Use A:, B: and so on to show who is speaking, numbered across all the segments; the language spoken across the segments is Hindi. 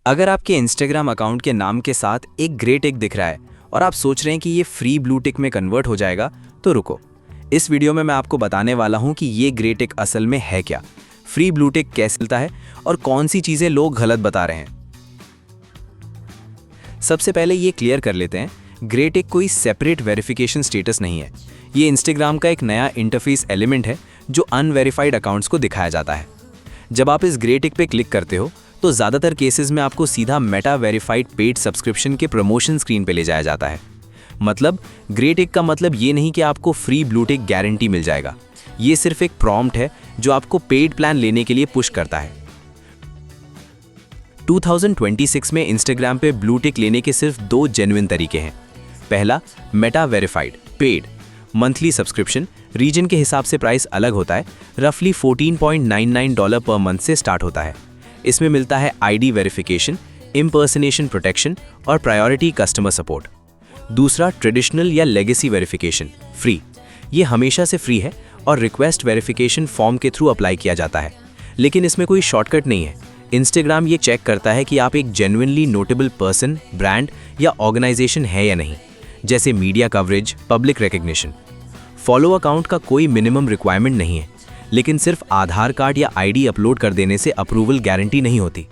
A: अगर आपके इंस्टाग्राम अकाउंट के नाम के साथ एक ग्रे टिक दिख रहा है और आप सोच रहे हैं कि ये फ्री ब्लू टिक में कन्वर्ट हो जाएगा, तो रुको। इस वीडियो में मैं आपको बताने वाला हूं कि ये ग्रे टिक असल में है क्या, फ्री ब्लू टिक कैसे मिलता है और कौन सी चीज़ें लोग गलत बता रहे हैं। सबसे पहले ये क्लियर कर लेते हैं, ग्रे टिक कोई सेपरेट वेरिफिकेशन स्टेटस नहीं है। ये इंस्टाग्राम का एक नया इंटरफेस एलिमेंट है जो अनवेरिफाइड अकाउंट्स को दिखाया जाता है। जब आप इस ग्रे टिक पे क्लिक करते हो तो ज़्यादातर केसेस में आपको सीधा मेटा वेरीफाइड पेड सब्सक्रिप्शन के प्रमोशन स्क्रीन पे ले जाया जाता है। मतलब ग्रे टिक का मतलब ये नहीं कि आपको फ्री ब्लू टिक गारंटी मिल जाएगा। ये सिर्फ एक प्रॉम्प्ट है जो आपको पेड प्लान लेने के लिए पुश करता है। 2026 में इंस्टाग्राम पे ब्लू टिक लेने के सिर्फ 2 जेन्युइन तरीके हैं। पहला, Meta verified paid monthly subscription. Reason के हिसाब से प्राइस अलग होता है। रफली $14.99 पर मंथ से स्टार्ट होता है। इसमें मिलता है आईडी वेरिफिकेशन, इम्पर्सनेशन प्रोटेक्शन और प्रायोरिटी कस्टमर सपोर्ट। दूसरा, ट्रेडिशनल या लेगेसी वेरिफिकेशन फ्री। ये हमेशा से फ्री है और रिक्वेस्ट वेरिफिकेशन फॉर्म के थ्रू अप्लाई किया जाता है, लेकिन इसमें कोई शॉर्टकट नहीं है। इंस्टाग्राम ये चेक करता है कि आप एक जेन्युइनली नोटेबल पर्सन, ब्रांड या ऑर्गेनाइजेशन है या नहीं, जैसे media coverage, public recognition. Follow account का कोई मिनिमम रिक्वायरमेंट नहीं है, लेकिन सिर्फ आधार कार्ड या आईडी अपलोड कर देने से अप्रूवल गारंटी नहीं होती।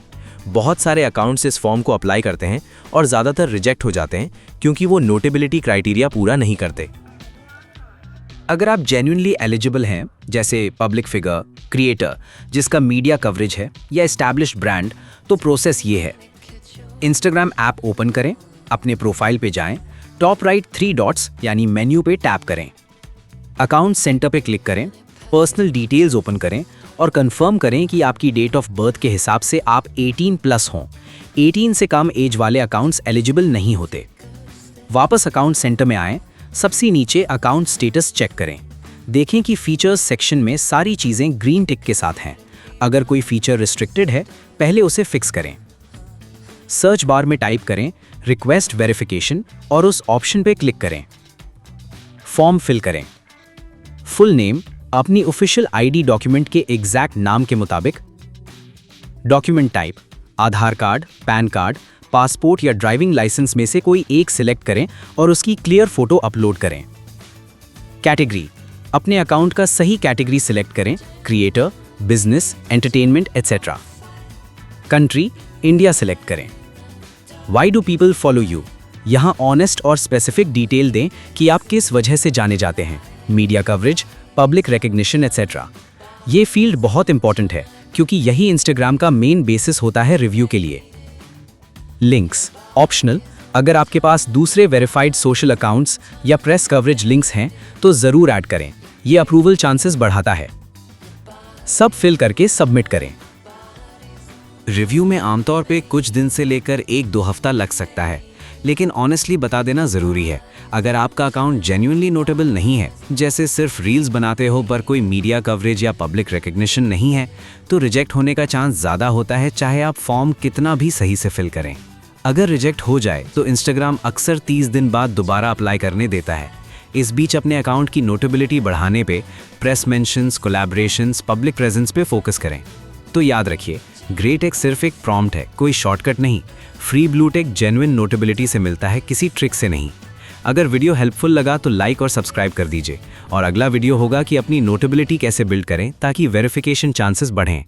A: बहुत सारे अकाउंट्स इस फॉर्म को अप्लाई करते हैं और ज़्यादातर रिजेक्ट हो जाते हैं क्योंकि वो नोटेबिलिटी क्राइटेरिया पूरा नहीं करते।
B: अगर आप जेन्युइनली एलिजिबल हैं, जैसे पब्लिक फिगर, क्रिएटर जिसका मीडिया कवरेज है या एस्टैब्लिश्ड ब्रांड, तो प्रोसेस ये है। इंस्टाग्राम ऐप ओपन करें, अपने प्रोफाइल पे जाएं, टॉप राइट 3 डॉट्स यानी मेन्यू पे टैप करें, अकाउंट सेंटर पे क्लिक करें, पर्सनल डिटेल्स ओपन करें और कंफर्म करें कि आपकी डेट ऑफ बर्थ के हिसाब से आप 18+ हों। 18 से कम एज वाले अकाउंट्स एलिजिबल नहीं होते। वापस अकाउंट सेंटर में आएं, सबसे नीचे अकाउंट स्टेटस चेक करें। देखें कि फीचर्स सेक्शन में सारी चीज़ें ग्रीन टिक के साथ हैं। अगर कोई फीचर रिस्ट्रिक्टेड है, पहले उसे फिक्स करें। सर्च बार में टाइप करें रिक्वेस्ट वेरिफिकेशन और उस ऑप्शन पे क्लिक करें। फॉर्म फिल करें। फुल नेम अपनी ऑफिशियल आईडी डॉक्यूमेंट के एग्जैक्ट नाम के मुताबिक। Document type Aadhaar card, PAN card, passport या ड्राइविंग लाइसेंस में से कोई एक सिलेक्ट करें और उसकी क्लियर फोटो अपलोड करें। कैटेगरी अपने अकाउंट का सही कैटेगरी सिलेक्ट करें, creator, business, entertainment etcetera. Country India select करें। Why do people follow you, यहाँ ऑनेस्ट और स्पेसिफिक डिटेल दें कि आप किस वजह से जाने जाते हैं, media coverage, public recognition etcetera. ये फील्ड बहुत इंपॉर्टेंट है क्योंकि यही इंस्टाग्राम का मेन बेसिस होता है रिव्यू के लिए। Links optional. अगर आपके पास दूसरे वेरीफाइड सोशल अकाउंट्स या प्रेस कवरेज लिंक्स हैं तो ज़रूर ऐड करें, ये अप्रूवल चांसेस बढ़ाता है। सब फिल करके सबमिट करें। रिव्यू में आमतौर पे कुछ दिन से लेकर 1-2 हफ्ता लग सकता है, लेकिन ऑनेस्टली बता देना ज़रूरी है। अगर आपका अकाउंट जेन्युइनली नोटेबल नहीं है, जैसे सिर्फ रील्स बनाते हो पर कोई मीडिया कवरेज या पब्लिक रिकग्निशन नहीं है, तो रिजेक्ट होने का चांस ज़्यादा होता है, चाहे आप फॉर्म कितना भी सही से फिल करें। अगर रिजेक्ट हो जाए तो इंस्टाग्राम अक्सर 30 दिन बाद दोबारा अप्लाई करने देता है। इस बीच अपने अकाउंट की नोटेबिलिटी बढ़ाने पे press mentions, collaborations, public presence पे फोकस करें। तो याद रखिए, ग्रे टिक सिर्फ एक प्रॉम्प्ट है, कोई शॉर्टकट नहीं। फ्री ब्लू टिक जेन्युइन नोटेबिलिटी से मिलता है, किसी ट्रिक से नहीं। अगर वीडियो हेल्पफुल लगा तो लाइक और सब्सक्राइब कर दीजिए और अगला वीडियो होगा कि अपनी नोटेबिलिटी कैसे बिल्ड करें ताकि वेरिफिकेशन चांसेस बढ़ें।